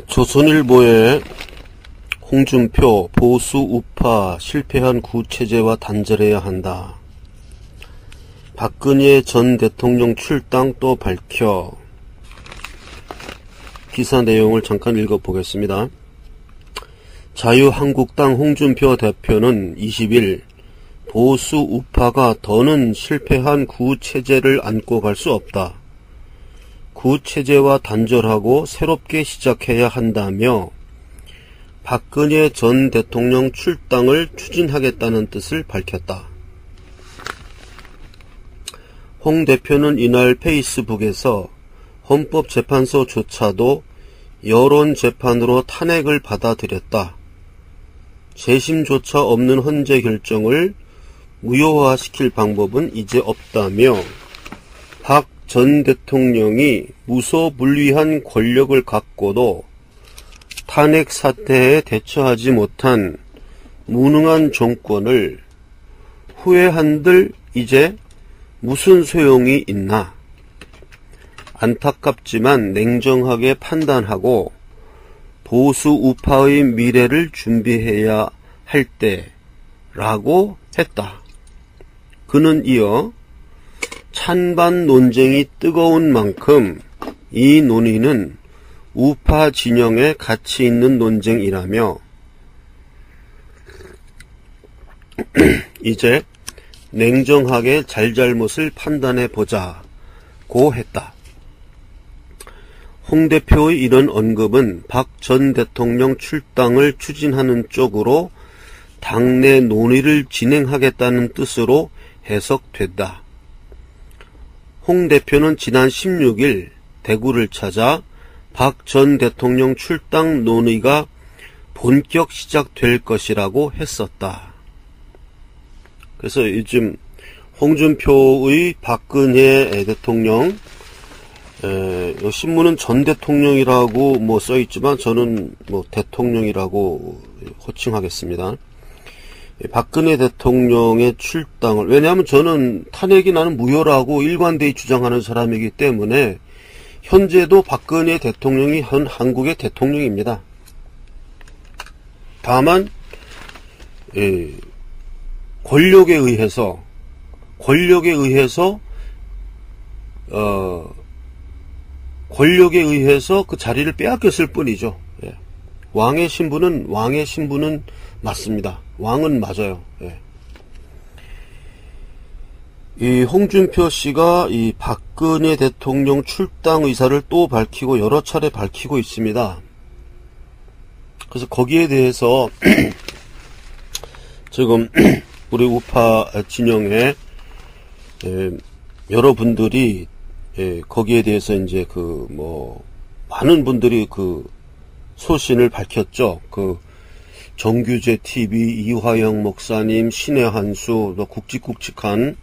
조선일보의 홍준표 보수 우파 실패한 구체제와 단절해야 한다. 박근혜 전 대통령 출당 또 밝혀. 기사 내용을 잠깐 읽어보겠습니다. 자유한국당 홍준표 대표는 20일 보수 우파가 더는 실패한 구체제를 안고 갈 수 없다. 구체제와 단절하고 새롭게 시작해야 한다며 박근혜 전 대통령 출당을 추진하겠다는 뜻을 밝혔다. 홍 대표는 이날 페이스북에서 헌법재판소조차도 여론재판으로 탄핵을 받아들였다. 재심조차 없는 헌재 결정을 무효화시킬 방법은 이제 없다며 박 전 대통령이 무소불위한 권력을 갖고도 탄핵 사태에 대처하지 못한 무능한 정권을 후회한들 이제 무슨 소용이 있나. 안타깝지만 냉정하게 판단하고 보수 우파의 미래를 준비해야 할 때라고 했다. 그는 이어 찬반 논쟁이 뜨거운 만큼 이 논의는 우파 진영에 가치 있는 논쟁이라며 이제 냉정하게 잘잘못을 판단해보자고 했다. 홍 대표의 이런 언급은 박 전 대통령 출당을 추진하는 쪽으로 당내 논의를 진행하겠다는 뜻으로 해석됐다. 홍 대표는 지난 16일 대구를 찾아 박 전 대통령 출당 논의가 본격 시작될 것이라고 했었다. 그래서 요즘 홍준표의 박근혜 대통령, 신문은 전 대통령이라고 써있지만 저는 대통령이라고 호칭하겠습니다. 박근혜 대통령의 출당을, 왜냐하면 저는 탄핵이 나는 무효라고 일관되이 주장하는 사람이기 때문에 현재도 박근혜 대통령이 현 한국의 대통령입니다. 다만 권력에 의해서 그 자리를 빼앗겼을 뿐이죠. 왕의 신분은 맞습니다. 왕은 맞아요. 이 홍준표 씨가 이 박근혜 대통령 출당 의사를 또 밝히고 여러 차례 밝히고 있습니다. 그래서 거기에 대해서 지금 우리 우파 진영에 여러분들이 거기에 대해서 이제 많은 분들이 소신을 밝혔죠. 정규재 TV, 이화영 목사님, 신의 한수, 또 굵직굵직한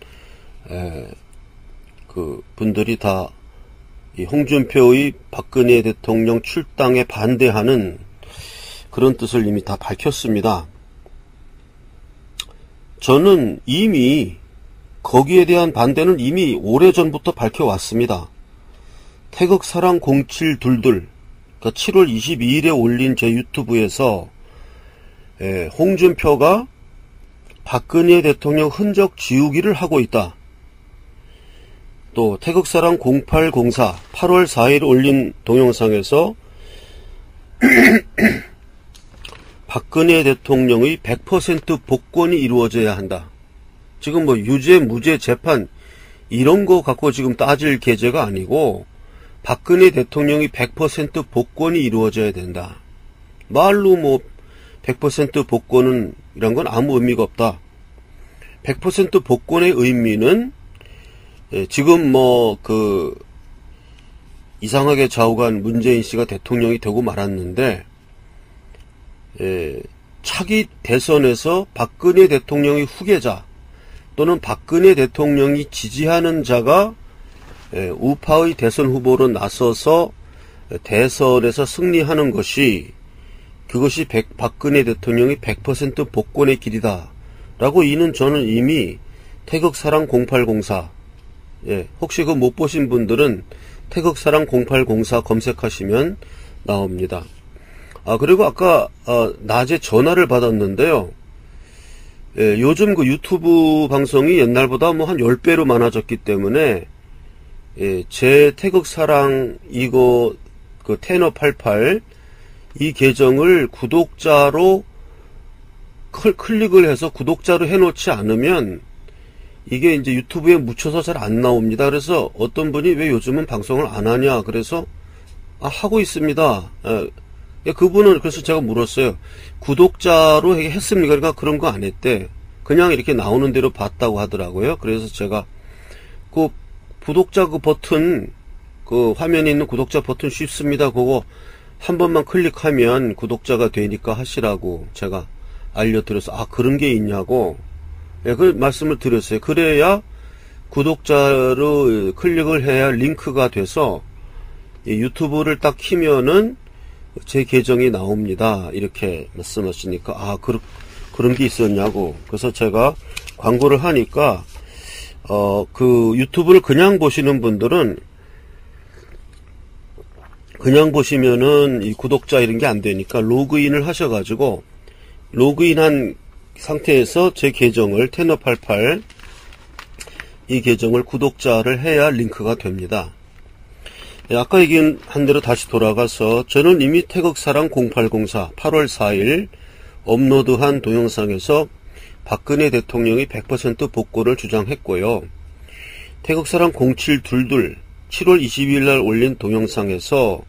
분들이 다 이 홍준표의 박근혜 대통령 출당에 반대하는 그런 뜻을 이미 다 밝혔습니다. 저는 이미 거기에 대한 반대는 이미 오래전부터 밝혀왔습니다. 태극사랑 0722, 그러니까 7월 22일에 올린 제 유튜브에서 홍준표가 박근혜 대통령 흔적 지우기를 하고 있다. 또 태극사랑 0804 8월 4일 올린 동영상에서 박근혜 대통령의 100% 복권이 이루어져야 한다. 지금 유죄 무죄 재판 이런 거 갖고 지금 따질 계제가 아니고 박근혜 대통령이 100% 복권이 이루어져야 된다. 말로 100% 복권은 이런 건 아무 의미가 없다. 100% 복권의 의미는 지금 이상하게 좌우간 문재인 씨가 대통령이 되고 말았는데 차기 대선에서 박근혜 대통령의 후계자 또는 박근혜 대통령이 지지하는 자가 우파의 대선 후보로 나서서 대선에서 승리하는 것이 그것이 박근혜 대통령이 100% 복권의 길이다 라고 이는 저는 이미 태극사랑 0804 혹시 그거 못 보신 분들은 태극사랑 0804 검색하시면 나옵니다. 그리고 아까 낮에 전화를 받았는데요. 예, 요즘 그 유튜브 방송이 옛날보다 뭐 한 10배로 많아졌기 때문에, 예, 제 태극사랑 이거 그 테너88 이 계정을 구독자로 클릭을 해서 구독자로 해놓지 않으면 이게 이제 유튜브에 묻혀서 잘 안 나옵니다. 그래서 어떤 분이 왜 요즘은 방송을 안 하냐, 그래서 하고 있습니다. 예, 그분은 그래서 제가 물었어요. 구독자로 했습니까? 그러니까 그런 거 안 했대. 그냥 이렇게 나오는 대로 봤다고 하더라고요. 그래서 제가 그 구독자 그 버튼, 그 화면에 있는 구독자 버튼 쉽습니다. 그거 한 번만 클릭하면 구독자가 되니까 하시라고 제가 알려드려서, 그런 게 있냐고, 예, 그 말씀을 드렸어요. 그래야 구독자로 클릭을 해야 링크가 돼서 유튜브를 딱 키면은 제 계정이 나옵니다. 이렇게 말씀하시니까, 그런 게 있었냐고. 그래서 제가 광고를 하니까, 그 유튜브를 그냥 보시는 분들은, 그냥 보시면은 이 구독자 이런 게 안 되니까 로그인을 하셔가지고, 로그인한 상태에서 제 계정을, 테너88, 이 계정을 구독자를 해야 링크가 됩니다. 예, 아까 얘기한 대로 다시 돌아가서, 저는 이미 태극사랑 0804 8월 4일 업로드한 동영상에서 박근혜 대통령이 100% 복고를 주장했고요. 태극사랑 0722 7월 22일 날 올린 동영상에서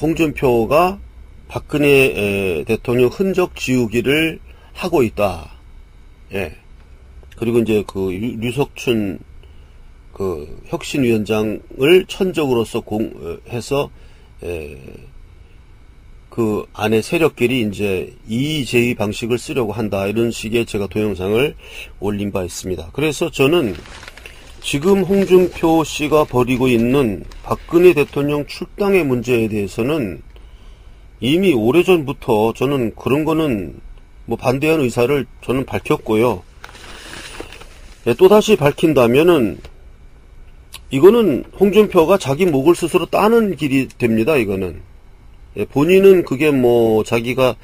홍준표가 박근혜 대통령 흔적 지우기를 하고 있다. 예. 그리고 이제 그 류석춘 그 혁신위원장을 천적으로서 해서 그 안에 세력끼리 이제 이의제의 방식을 쓰려고 한다, 이런 식의 제가 동영상을 올린 바 있습니다. 그래서 저는 지금 홍준표 씨가 벌이고 있는 박근혜 대통령 출당의 문제에 대해서는 이미 오래전부터 저는 그런 거는 뭐 반대하는 의사를 저는 밝혔고요. 또다시 밝힌다면은 이거는 홍준표가 자기 목을 스스로 따는 길이 됩니다. 이거는 본인은 그게 뭐 자기가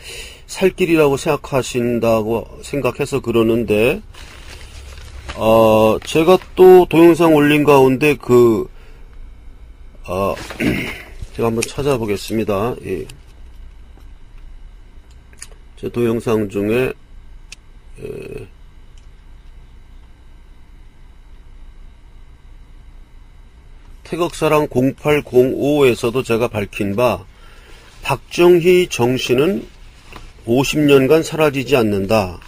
살 길이라고 생각하신다고 생각해서 그러는데, 제가 또 동영상 올린 가운데 제가 한번 찾아보겠습니다. 예. 제 동영상 중에 태극사랑 0805에서도 제가 밝힌 바, 박정희 정신은 50년간 사라지지 않는다.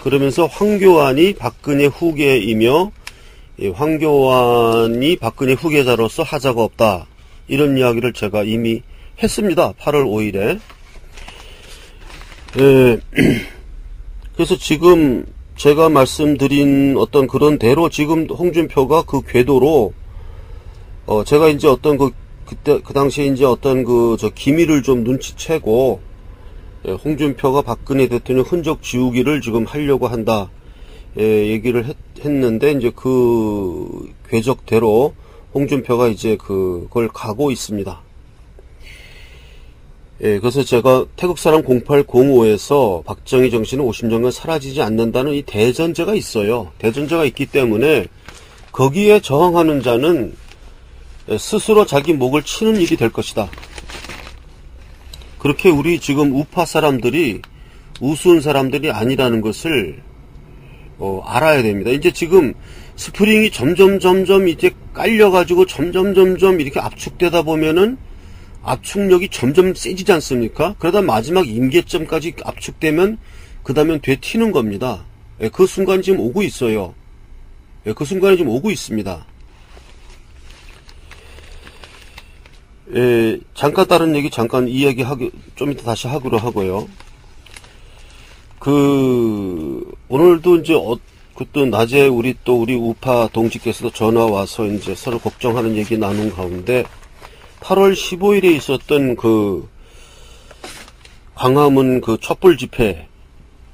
그러면서 황교안이 박근혜 후계이며 황교안이 박근혜 후계자로서 하자가 없다, 이런 이야기를 제가 이미 했습니다. 8월 5일에. 그래서 지금 제가 말씀드린 어떤 그런 대로 지금 홍준표가 그 궤도로, 제가 이제 어떤 그때 그 당시에 이제 어떤 기밀을 좀 눈치채고, 홍준표가 박근혜 대통령 흔적 지우기를 지금 하려고 한다, 얘기를 했는데, 이제 그 궤적대로 홍준표가 이제 그걸 가고 있습니다. 그래서 제가 태극사랑 0805에서 박정희 정신은 50년간 사라지지 않는다는 이 대전제가 있어요. 대전제가 있기 때문에 거기에 저항하는 자는 스스로 자기 목을 치는 일이 될 것이다. 그렇게 우리 지금 우파 사람들이 우스운 사람들이 아니라는 것을 알아야 됩니다. 이제 지금 스프링이 점점 이제 깔려가지고 점점 이렇게 압축되다 보면은 압축력이 점점 세지지 않습니까? 그러다 마지막 임계점까지 압축되면 그 다음엔 되튀는 겁니다. 그 순간이 지금 오고 있어요. 그 순간이 지금 오고 있습니다. 잠깐 다른 얘기 잠깐 좀 이따 다시 하기로 하고요. 오늘도 이제 그때 낮에 우리 우파 동지께서도 전화 와서 이제 서로 걱정하는 얘기 나눈 가운데 8월 15일에 있었던 광화문 촛불 집회,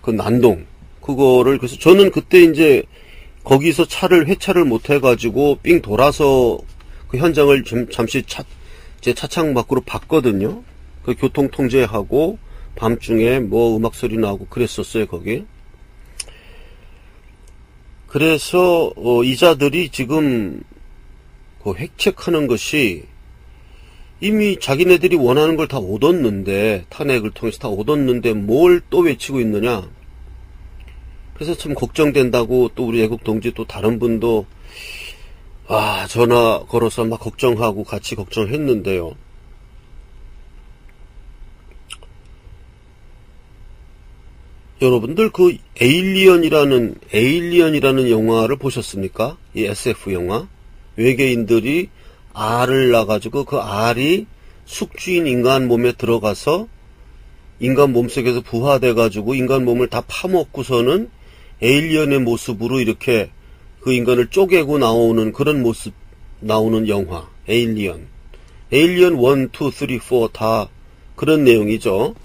난동, 그거를, 그래서 저는 그때 이제 거기서 회차를 못 해가지고 삥 돌아서 그 현장을 잠시 제 차창 밖으로 봤거든요. 그 교통 통제하고 밤중에 뭐 음악 소리 나고 그랬었어요, 거기. 그래서 이자들이 지금 그 획책하는 것이 이미 자기네들이 원하는 걸 다 얻었는데, 탄핵을 통해서 다 얻었는데 뭘 또 외치고 있느냐. 그래서 참 걱정된다고 또 우리 애국 동지 또 다른 분도 전화 걸어서 막 걱정하고 같이 걱정했는데요. 여러분들 그 에일리언이라는 영화를 보셨습니까? 이 SF 영화. 외계인들이 알을 낳아가지고 그 알이 숙주인 인간 몸에 들어가서 인간 몸속에서 부화돼가지고 인간 몸을 다 파먹고서는 에일리언의 모습으로 이렇게 그 인간을 쪼개고 나오는 그런 모습 나오는 영화. 에일리언 1, 2, 3, 4 다 그런 내용이죠.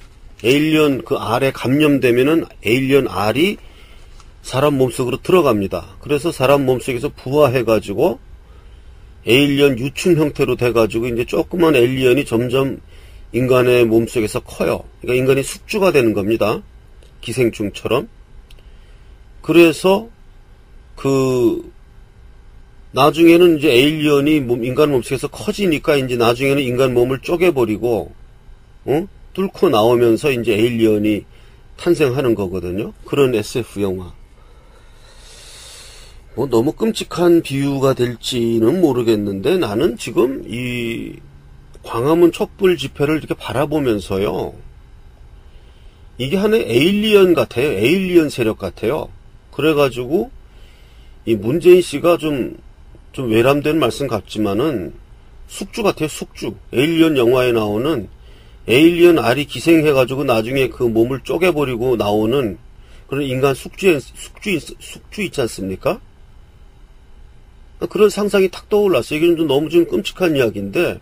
에일리언 그 알에 감염되면은 에일리언 알이 사람 몸속으로 들어갑니다. 그래서 사람 몸속에서 부화해가지고 에일리언 유충 형태로 돼가지고 이제 조그만 에일리언이 점점 인간의 몸속에서 커요. 그러니까 인간이 숙주가 되는 겁니다. 기생충처럼. 그래서 나중에는 이제 에일리언이 인간 몸속에서 커지니까 이제 나중에는 인간 몸을 쪼개버리고, 뚫고 나오면서 이제 에일리언이 탄생하는 거거든요. 그런 SF 영화. 뭐 너무 끔찍한 비유가 될지는 모르겠는데 나는 지금 이 광화문 촛불 집회를 이렇게 바라보면서요. 이게 하나의 에일리언 같아요. 에일리언 세력 같아요. 그래가지고 이 문재인 씨가 좀 외람된 말씀 같지만은 숙주 같아요. 숙주. 에일리언 영화에 나오는 에일리언 알이 기생해가지고 나중에 그 몸을 쪼개버리고 나오는 그런 인간 숙주 있지 않습니까? 그런 상상이 탁 떠올랐어요. 이게 좀 너무 좀 끔찍한 이야기인데,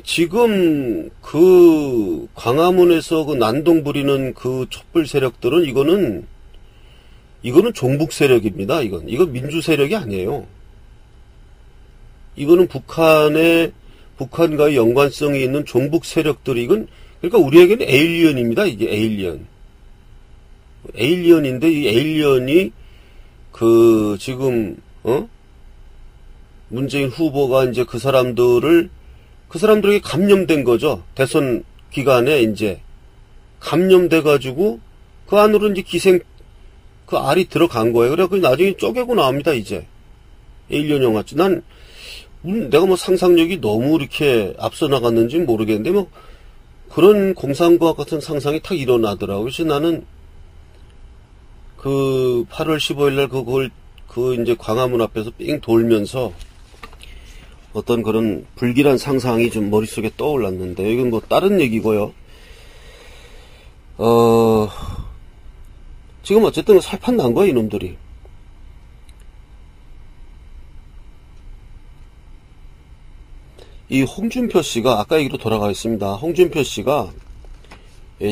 지금 그 광화문에서 그 난동 부리는 그 촛불 세력들은 이거는 종북 세력입니다. 이건 민주 세력이 아니에요. 이거는 북한과의 연관성이 있는 종북 세력들이 그러니까 우리에게는 에일리언입니다. 이게 에일리언인데 이 에일리언이 지금 문재인 후보가 이제 그 사람들에게 감염된 거죠. 대선 기간에 이제 감염돼가지고 그 안으로 이제 그 알이 들어간 거예요. 그래 나중에 쪼개고 나옵니다. 이제 에일리언 영화지. 내가 뭐 상상력이 너무 이렇게 앞서 나갔는지 모르겠는데 뭐 그런 공상과학 같은 상상이 탁 일어나더라고요. 그래서 나는 그 8월 15일 날 이제 광화문 앞에서 삥 돌면서 어떤 그런 불길한 상상이 좀 머릿속에 떠올랐는데, 이건 뭐 다른 얘기고요. 지금 어쨌든 살판 난 거야, 이놈들이. 이 홍준표 씨가, 아까 얘기로 돌아가겠습니다. 홍준표 씨가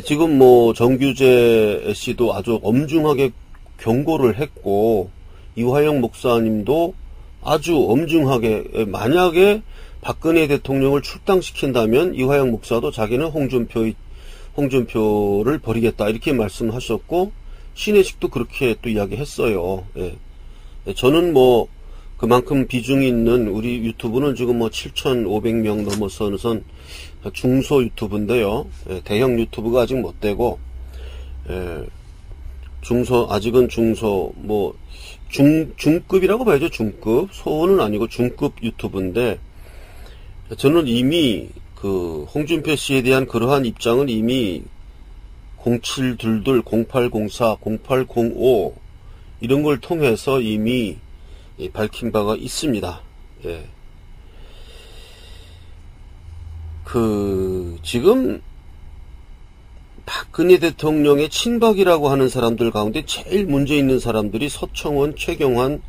지금 뭐 정규재 씨도 아주 엄중하게 경고를 했고, 이화영 목사님도 아주 엄중하게, 만약에 박근혜 대통령을 출당시킨다면 이화영 목사도 자기는 홍준표를 버리겠다 이렇게 말씀하셨고, 신혜식도 그렇게 또 이야기했어요. 저는 뭐 그만큼 비중이 있는 우리 유튜브는 지금 뭐 7,500명 넘어서는 중소 유튜브인데요. 대형 유튜브가 아직 못 되고, 아직은 중소, 뭐, 중급이라고 봐야죠. 중급. 소는 아니고 중급 유튜브인데, 저는 이미 홍준표 씨에 대한 그러한 입장은 이미 0722, 0804, 0805 이런 걸 통해서 이미 밝힌 바가 있습니다. 지금 박근혜 대통령의 친박이라고 하는 사람들 가운데 제일 문제 있는 사람들이 서청원, 최경환,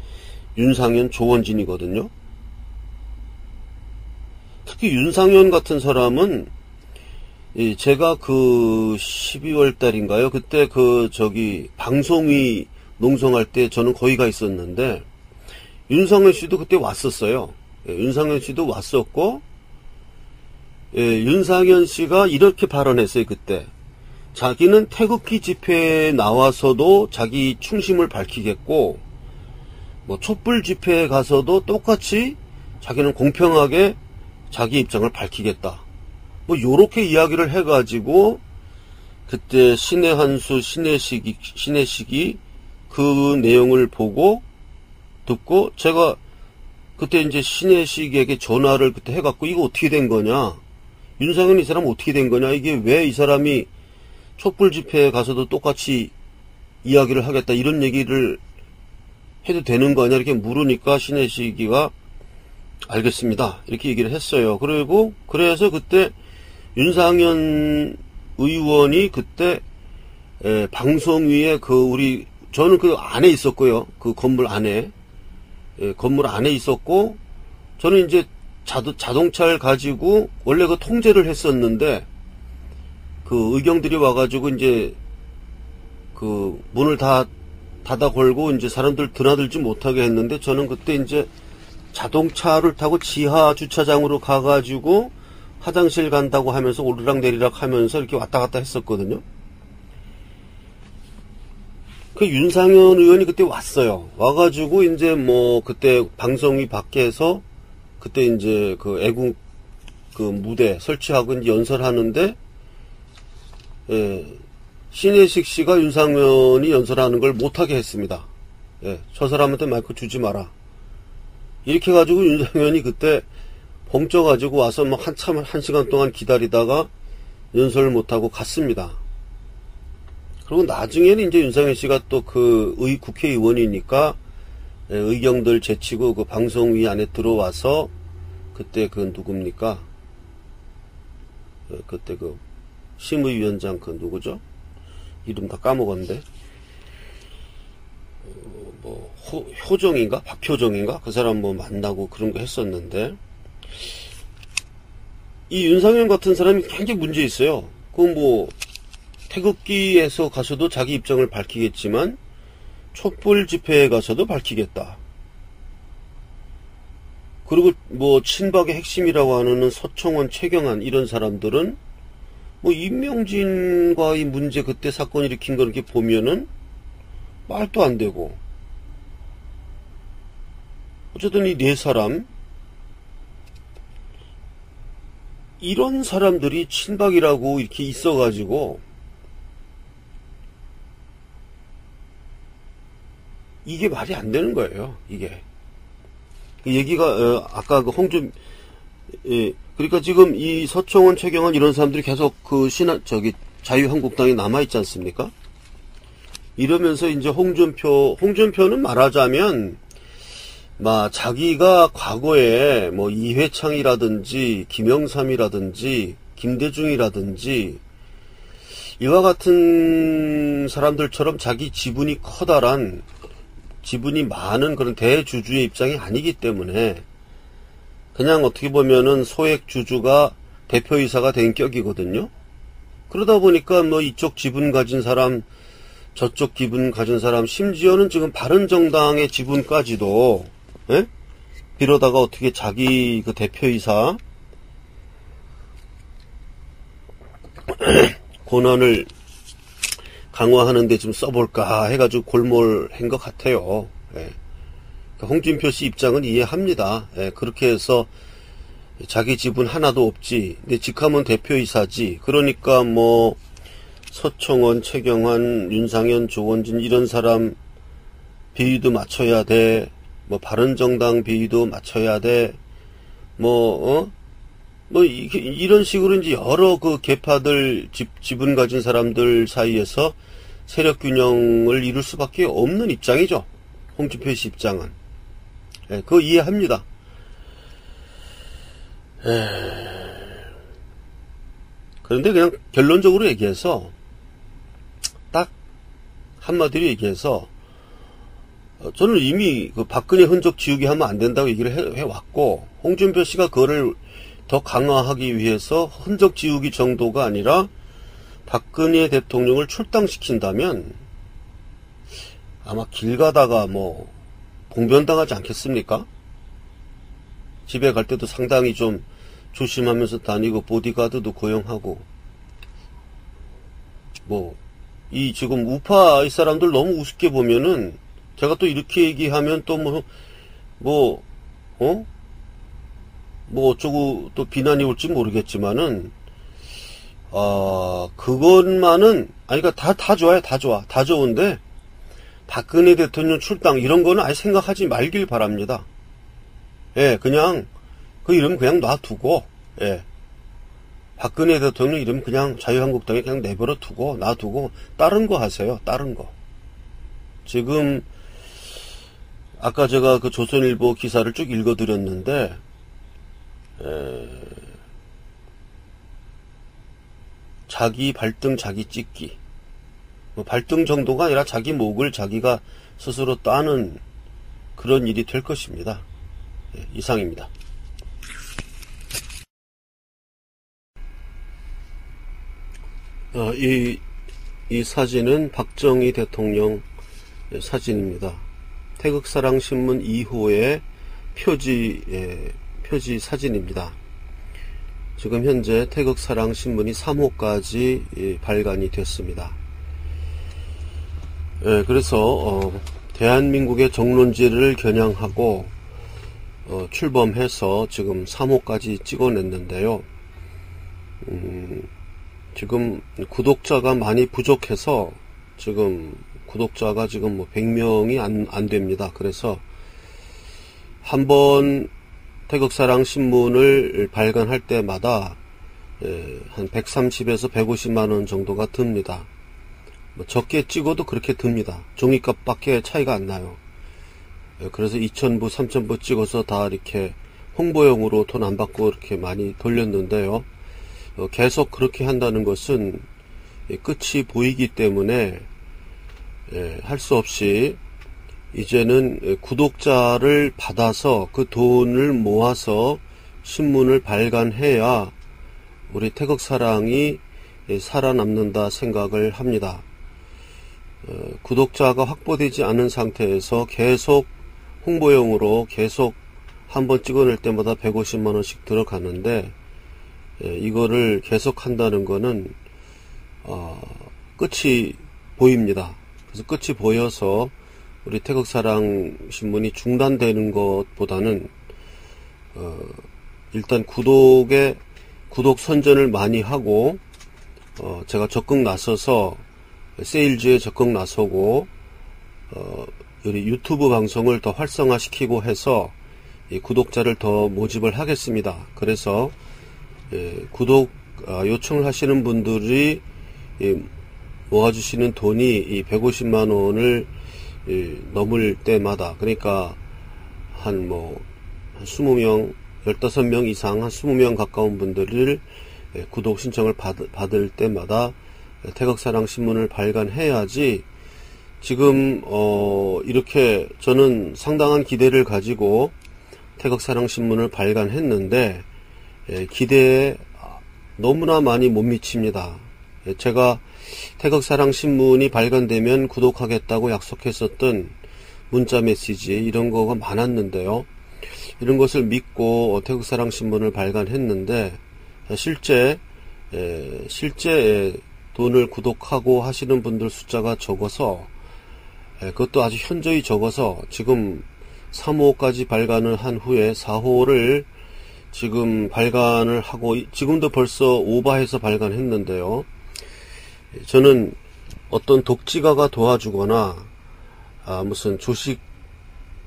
윤상현, 조원진이거든요. 특히 윤상현 같은 사람은 제가 12월 달인가요? 그때 방송위 농성할 때 저는 거기 가 있었는데, 윤상현 씨도 그때 왔었어요. 윤상현 씨도 왔었고, 윤상현 씨가 이렇게 발언했어요. 그때 자기는 태극기 집회에 나와서도 자기 충심을 밝히겠고, 뭐 촛불 집회에 가서도 똑같이 자기는 공평하게 자기 입장을 밝히겠다. 뭐 요렇게 이야기를 해가지고 그때 신의 한수 신혜식이 그 내용을 보고 듣고, 제가 그때 이제 신혜식에게 전화를 그때 해갖고 이거 어떻게 된 거냐, 윤상현 이 사람 어떻게 된 거냐, 이게 왜 이 사람이 촛불 집회에 가서도 똑같이 이야기를 하겠다 이런 얘기를 해도 되는 거 아니야 이렇게 물으니까 신혜식이가 알겠습니다 이렇게 얘기를 했어요. 그리고 그래서 그때 윤상현 의원이 그때 방송 위에 저는 그 안에 있었고요. 그 건물 안에 건물 안에 있었고, 저는 이제 자동차를 가지고 원래 그 통제를 했었는데 그 의경들이 와가지고 이제 그 문을 다 닫아 걸고 이제 사람들 드나들지 못하게 했는데, 저는 그때 이제 자동차를 타고 지하 주차장으로 가가지고 화장실 간다고 하면서 오르락 내리락 하면서 이렇게 왔다 갔다 했었거든요. 그 윤상현 의원이 그때 왔어요. 와가지고 이제 뭐 그때 방송이 밖에서 그때 이제 그 애국 그 무대 설치하고 이제 연설하는데, 신혜식 씨가 윤상현이 연설하는 걸 못하게 했습니다. 저 사람한테 마이크 주지 마라. 이렇게 해가지고 윤상현이 그때 벙쪄가지고 와서 뭐 한참 1시간 동안 기다리다가 연설을 못하고 갔습니다. 그리고 나중에는 이제 윤상현 씨가 또 그 국회의원이니까 의경들 제치고 그 방송위 안에 들어와서 그때 그 누굽니까? 그때 그 심의위원장 그 누구죠? 이름 다 까먹었는데, 뭐 효정인가 박효정인가 그 사람 뭐 만나고 그런 거 했었는데, 이 윤상현 같은 사람이 굉장히 문제 있어요. 그 뭐 태극기에서 가서도 자기 입장을 밝히겠지만 촛불 집회에 가서도 밝히겠다. 그리고 뭐 친박의 핵심이라고 하는 서청원, 최경환 이런 사람들은 뭐 임명진과 이 문제 그때 사건 일으킨 거 이렇게 보면은 말도 안 되고, 어쨌든 이 네 사람, 이런 사람들이 친박이라고 이렇게 있어가지고 이게 말이 안 되는 거예요. 이게 얘기가 아까 그 그러니까 지금 이 서청원, 최경환 이런 사람들이 계속 그 자유한국당에 남아있지 않습니까? 이러면서 이제 홍준표는 말하자면, 자기가 과거에 뭐 이회창이라든지, 김영삼이라든지, 김대중이라든지, 이와 같은 사람들처럼 자기 지분이 커다란, 지분이 많은 그런 대주주의 입장이 아니기 때문에, 그냥 어떻게 보면은 소액 주주가 대표이사가 된 격이거든요. 그러다 보니까 뭐 이쪽 지분 가진 사람, 저쪽 기분 가진 사람, 심지어는 지금 바른정당의 지분까지도, 이러다가 어떻게 자기 그 대표이사 권한을 강화하는 데 좀 써볼까 해가지고 골몰한 것 같아요. 홍준표 씨 입장은 이해합니다. 그렇게 해서 자기 지분 하나도 없지. 근데 직함은 대표이사지. 그러니까 뭐 서청원, 최경환, 윤상현, 조원진 이런 사람 비위도 맞춰야 돼. 뭐 바른정당 비위도 맞춰야 돼. 이런 식으로 이제 여러 그 계파들 지분 가진 사람들 사이에서 세력 균형을 이룰 수밖에 없는 입장이죠. 홍준표 씨 입장은. 그거 이해합니다. 그런데 그냥 결론적으로 얘기해서, 딱 한마디로 얘기해서, 저는 이미 그 박근혜 흔적 지우기 하면 안 된다고 얘기를 해왔고, 홍준표 씨가 그거를 더 강화하기 위해서 흔적 지우기 정도가 아니라 박근혜 대통령을 출당시킨다면 아마 길 가다가 뭐 봉변당하지 않겠습니까? 집에 갈 때도 상당히 좀 조심하면서 다니고 보디가드도 고용하고 이 지금 우파 이 사람들 너무 우습게 보면은 제가 또 이렇게 얘기하면 또 어쩌고 또 비난이 올지 모르겠지만은 그것만은 그러니까 다 좋아요. 다 좋은데 박근혜 대통령 출당 이런 거는 아예 생각하지 말길 바랍니다. 예, 그냥 그 이름 그냥 놔두고, 예, 박근혜 대통령 이름 그냥 자유한국당에 그냥 내버려 두고 놔두고 다른 거 하세요. 다른 거. 지금 아까 제가 그 조선일보 기사를 쭉 읽어드렸는데 자기 발등 자기 찢기, 발등 정도가 아니라 자기 목을 자기가 스스로 따는 그런 일이 될 것입니다. 예, 이상입니다. 이 사진은 박정희 대통령 사진입니다. 태극사랑신문 2호의 표지 사진입니다. 지금 현재 태극사랑신문이 3호까지 발간이 됐습니다. 그래서 대한민국의 정론지를 겨냥하고 출범해서 지금 3호까지 찍어냈는데요. 지금 구독자가 많이 부족해서 지금 구독자가 지금 100명이 안 됩니다. 그래서 한번 태극사랑신문을 발간할 때마다 한 130에서 150만원 정도가 듭니다. 적게 찍어도 그렇게 듭니다. 종이값밖에 차이가 안 나요. 그래서 2,000부, 3,000부 찍어서 다 이렇게 홍보용으로 돈 안 받고 이렇게 많이 돌렸는데요. 계속 그렇게 한다는 것은 끝이 보이기 때문에 할 수 없이 이제는 구독자를 받아서 그 돈을 모아서 신문을 발간해야 우리 태극사랑이 살아남는다 생각을 합니다. 구독자가 확보되지 않은 상태에서 계속 홍보용으로 계속 한번 찍어낼 때마다 150만원씩 들어가는데 이거를 계속 한다는 거는 끝이 보입니다. 그래서 끝이 보여서 우리 태극사랑 신문이 중단되는 것보다는 일단 구독 선전을 많이 하고 제가 적극 나서서 세일즈에 적극 나서고 우리 유튜브 방송을 더 활성화시키고 해서 이 구독자를 더 모집을 하겠습니다. 그래서 구독 요청을 하시는 분들이 모아주시는 돈이 이 150만원을 넘을 때마다, 그러니까 한 20명, 15명 이상 한 20명 가까운 분들을 구독 신청을 받을 때마다 태극사랑 신문을 발간해야지. 지금 이렇게 저는 상당한 기대를 가지고 태극사랑 신문을 발간했는데 기대에 너무나 많이 못 미칩니다. 제가 태극사랑 신문이 발간되면 구독하겠다고 약속했었던 문자 메시지 이런 거가 많았는데요. 이런 것을 믿고 태극사랑 신문을 발간했는데 실제 돈을 구독하고 하시는 분들 숫자가 적어서, 그것도 아주 현저히 적어서 지금 3호까지 발간을 한 후에 4호를 지금 발간을 하고, 지금도 벌써 오버해서 발간했는데요. 저는 어떤 독지가가 도와주거나 무슨 주식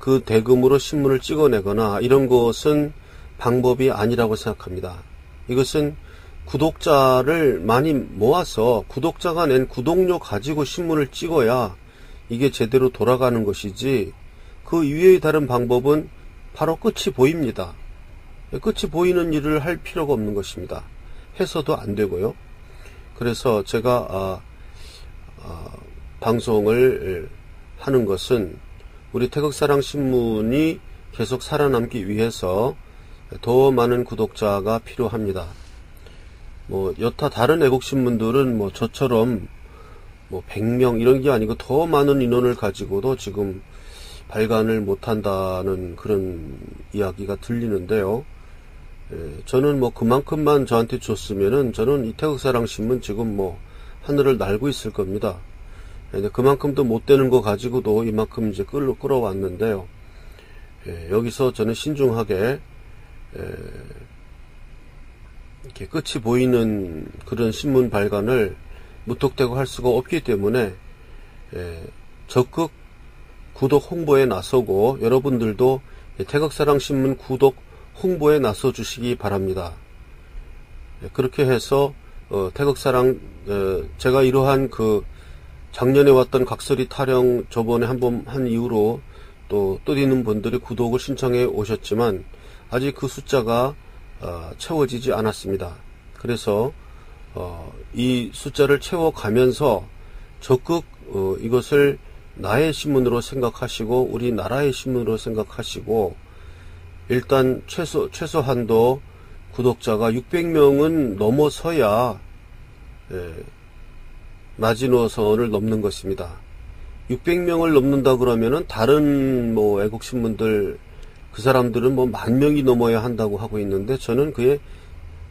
그 대금으로 신문을 찍어내거나 이런 것은 방법이 아니라고 생각합니다. 이것은 구독자를 많이 모아서 구독자가 낸 구독료 가지고 신문을 찍어야 이게 제대로 돌아가는 것이지, 그 이외의 다른 방법은 바로 끝이 보입니다. 끝이 보이는 일을 할 필요가 없는 것입니다. 해서도 안 되고요. 그래서 제가 방송을 하는 것은 우리 태극사랑 신문이 계속 살아남기 위해서 더 많은 구독자가 필요합니다. 여타 다른 애국신문들은 저처럼 100명 이런 게 아니고 더 많은 인원을 가지고도 지금 발간을 못한다는 그런 이야기가 들리는데요. 저는 뭐 그만큼만 저한테 줬으면은 저는 이 태극사랑신문 지금 뭐 하늘을 날고 있을 겁니다. 그만큼도 못 되는 거 가지고도 이만큼 이제 끌어왔는데요. 여기서 저는 신중하게 이렇게 끝이 보이는 그런 신문 발간을 무턱대고 할 수가 없기 때문에 적극 구독 홍보에 나서고 여러분들도 태극사랑신문 구독 홍보에 나서 주시기 바랍니다. 그렇게 해서 태극사랑 제가 이러한 그 작년에 왔던 각설이 타령 저번에 한번 한 이후로 또 있는 분들이 구독을 신청해 오셨지만 아직 그 숫자가 채워지지 않았습니다. 그래서 이 숫자를 채워가면서 적극 이것을 나의 신문으로 생각하시고 우리나라의 신문으로 생각하시고 일단 최소한도 구독자가 600명은 넘어서야 마지노선을 넘는 것입니다. 600명을 넘는다 그러면은 다른 뭐 애국신문들 그 사람들은 뭐 10,000명이 넘어야 한다고 하고 있는데 저는 그의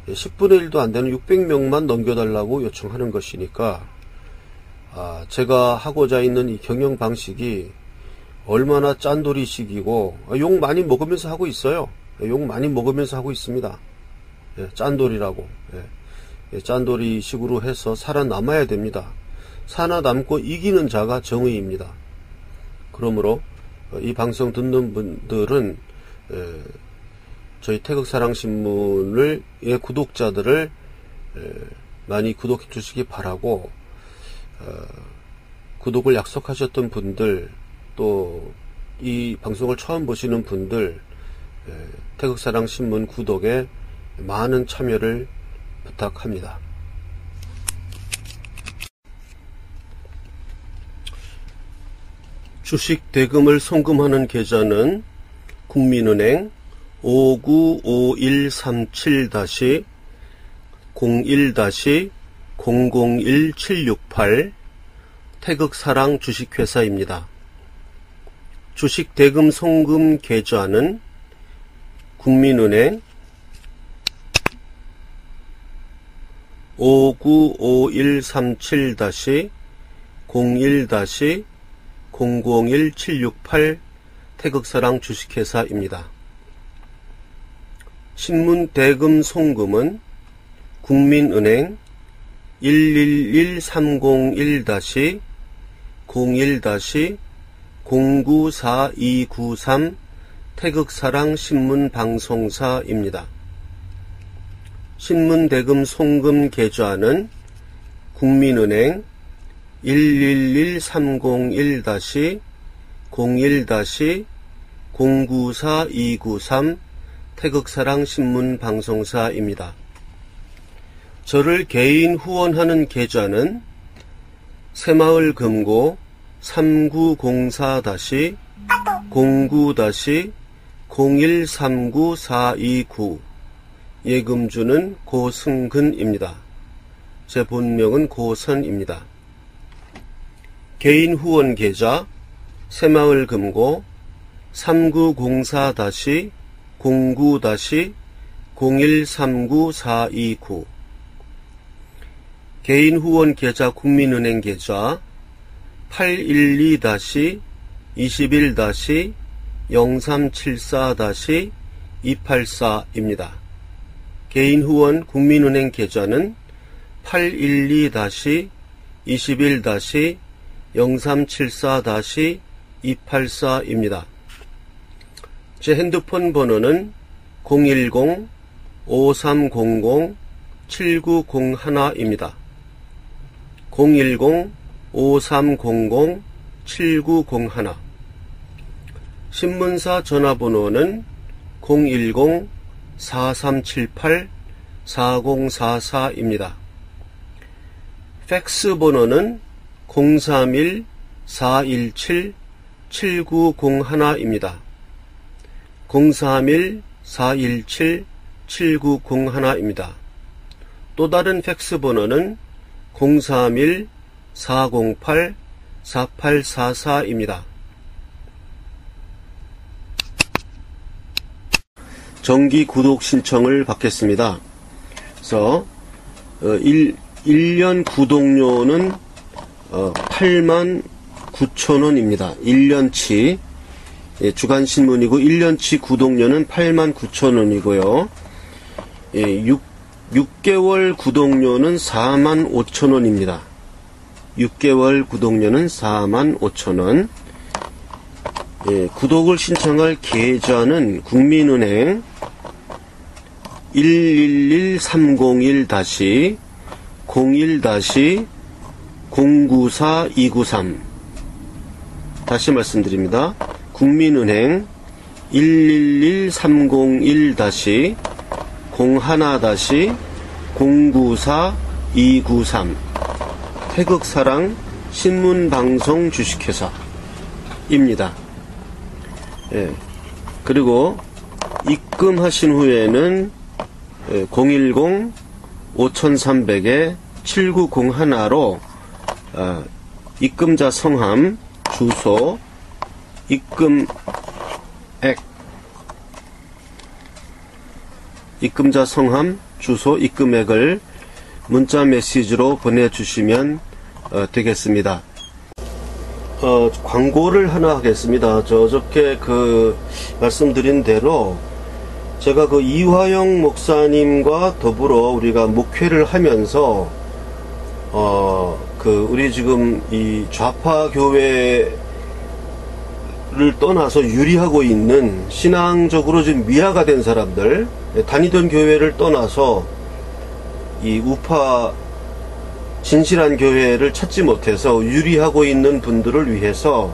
10분의 1도 안 되는 600명만 넘겨달라고 요청하는 것이니까 제가 하고자 있는 이 경영 방식이 얼마나 짠돌이식이고 욕 많이 먹으면서 하고 있어요. 욕 많이 먹으면서 하고 있습니다. 짠돌이라고. 짠돌이식으로 해서 살아남아야 됩니다. 살아남고 이기는 자가 정의입니다. 그러므로 이 방송 듣는 분들은 저희 태극사랑신문의 구독자들을 많이 구독해 주시기 바라고 구독을 약속하셨던 분들 또 이 방송을 처음 보시는 분들 태극사랑신문 구독에 많은 참여를 부탁합니다. 주식 대금을 송금하는 계좌는 국민은행 595137-01-001-768 태극사랑 주식회사입니다. 주식 대금 송금 계좌는 국민은행 595137-01-001-768 태극사랑 주식회사입니다. 신문 대금 송금은 국민은행 111-301-01-094293 태극사랑 신문방송사입니다. 신문대금 송금 계좌는 국민은행 111-301-01-094293 태극사랑 신문방송사입니다. 저를 개인 후원하는 계좌는 새마을금고 3904-09-0139-429 예금주는 고승근입니다. 제 본명은 고선입니다. 개인 후원 계좌 새마을금고 3904-09-0139-429 개인 후원 계좌 국민은행 계좌 812-21-0374-284입니다. 개인 후원 국민은행 계좌는 812-21-0374-284입니다. 제 핸드폰 번호는 010-5300-7901입니다. 010-5300-7901 신문사 전화번호는 010-4378-4044입니다. 팩스 번호는 031-417-7901입니다. 031-417-7901입니다. 또 다른 팩스 번호는 031-408-4844입니다. 정기 구독 신청을 받겠습니다. 그래서 1년 구독료는 89,000원입니다. 1년치 주간신문이고 1년치 구독료는 89,000원이고요. 6개월 구독료는 45,000원입니다. 6개월 구독료는 45,000원. 구독을 신청할 계좌는 국민은행 111301-01-094293 다시 말씀드립니다. 국민은행 111301-01-094293 태극사랑 신문방송 주식회사입니다. 그리고 입금하신 후에는 010-5300-7901로 입금자 성함, 주소, 입금자 성함, 주소, 입금액을 문자 메시지로 보내주시면 되겠습니다. 광고를 하나 하겠습니다. 어저께 말씀드린 대로 제가 이화영 목사님과 더불어 우리가 목회를 하면서 우리 지금 이 좌파 교회를 떠나서 유리하고 있는 신앙적으로 지금 미화가 된 사람들, 다니던 교회를 떠나서 이 우파 진실한 교회를 찾지 못해서 유리하고 있는 분들을 위해서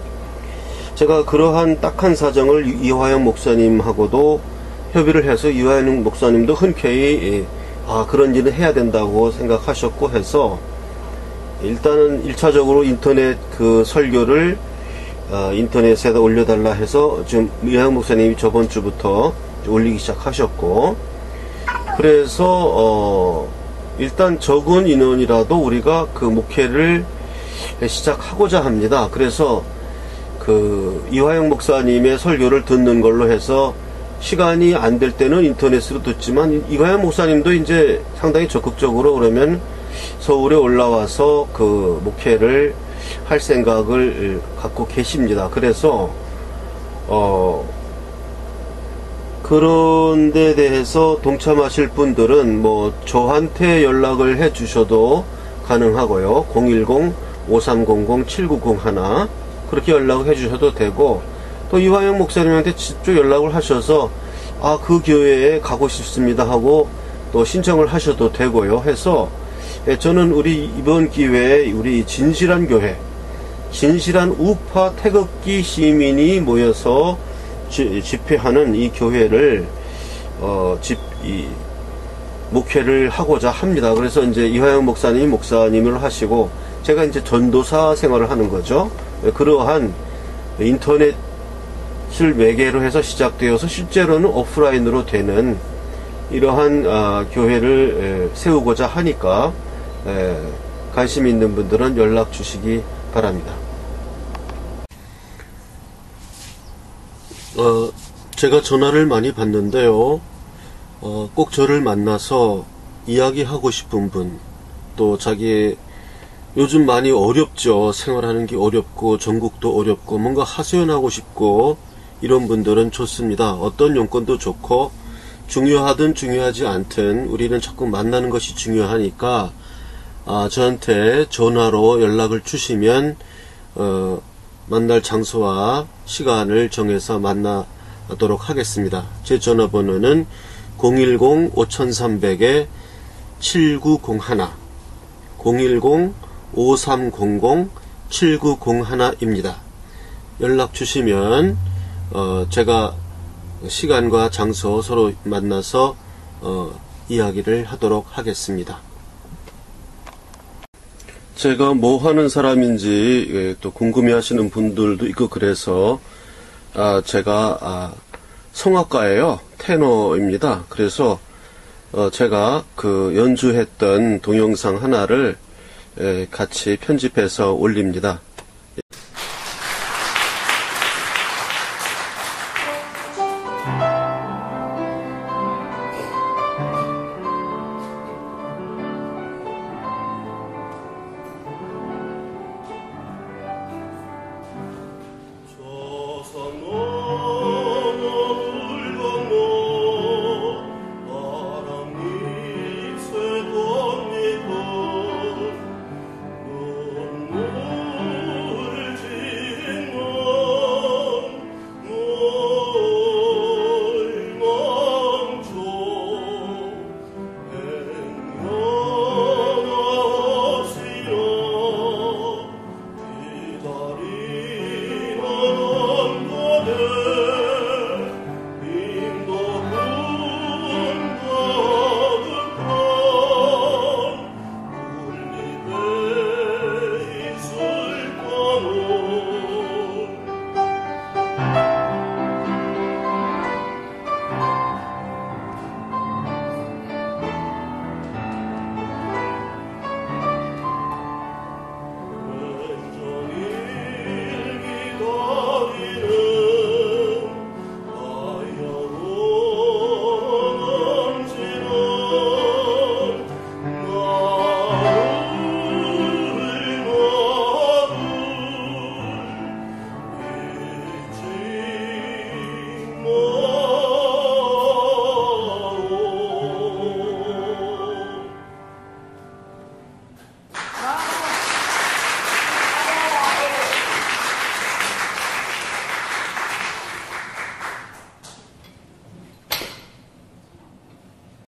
제가 그러한 딱한 사정을 이화영 목사님하고도 협의를 해서 이화영 목사님도 흔쾌히 그런 일은 해야 된다고 생각하셨고 해서 일단은 1차적으로 인터넷 설교를 인터넷에다 올려달라 해서 지금 이화영 목사님이 저번 주부터 올리기 시작하셨고, 그래서 일단 적은 인원이라도 우리가 목회를 시작하고자 합니다. 그래서 이화영 목사님의 설교를 듣는 걸로 해서 시간이 안 될 때는 인터넷으로 듣지만, 이화영 목사님도 이제 상당히 적극적으로 그러면 서울에 올라와서 목회를 할 생각을 갖고 계십니다. 그래서 그런 데 대해서 동참하실 분들은 저한테 연락을 해 주셔도 가능하고요. 010-5300-7901 그렇게 연락을 해 주셔도 되고, 또 이화영 목사님한테 직접 연락을 하셔서 그 교회에 가고 싶습니다 하고 또 신청을 하셔도 되고요. 해서 저는 우리 이번 기회에 우리 진실한 교회, 진실한 우파 태극기 시민이 모여서 집회하는 이 교회를 목회를 하고자 합니다. 그래서 이제 이화영 목사님이 목사님을 하시고 제가 이제 전도사 생활을 하는 거죠. 그러한 인터넷을 매개로 해서 시작되어서 실제로는 오프라인으로 되는 이러한 교회를 세우고자 하니까 관심 있는 분들은 연락 주시기 바랍니다. 제가 전화를 많이 받는데요. 꼭 저를 만나서 이야기하고 싶은 분, 또 자기 요즘 많이 어렵죠. 생활하는 게 어렵고 전국도 어렵고 뭔가 하소연하고 싶고 이런 분들은 좋습니다. 어떤 용건도 좋고 중요하든 중요하지 않든 우리는 자꾸 만나는 것이 중요하니까 저한테 전화로 연락을 주시면 만날 장소와 시간을 정해서 만나도록 하겠습니다. 제 전화번호는 010-5300-7901 010-5300-7901입니다. 연락 주시면 제가 시간과 장소 서로 만나서 이야기를 하도록 하겠습니다. 제가 뭐 하는 사람인지 또 궁금해 하시는 분들도 있고, 그래서 제가 성악가예요. 테너입니다. 그래서 제가 연주했던 동영상 하나를 같이 편집해서 올립니다.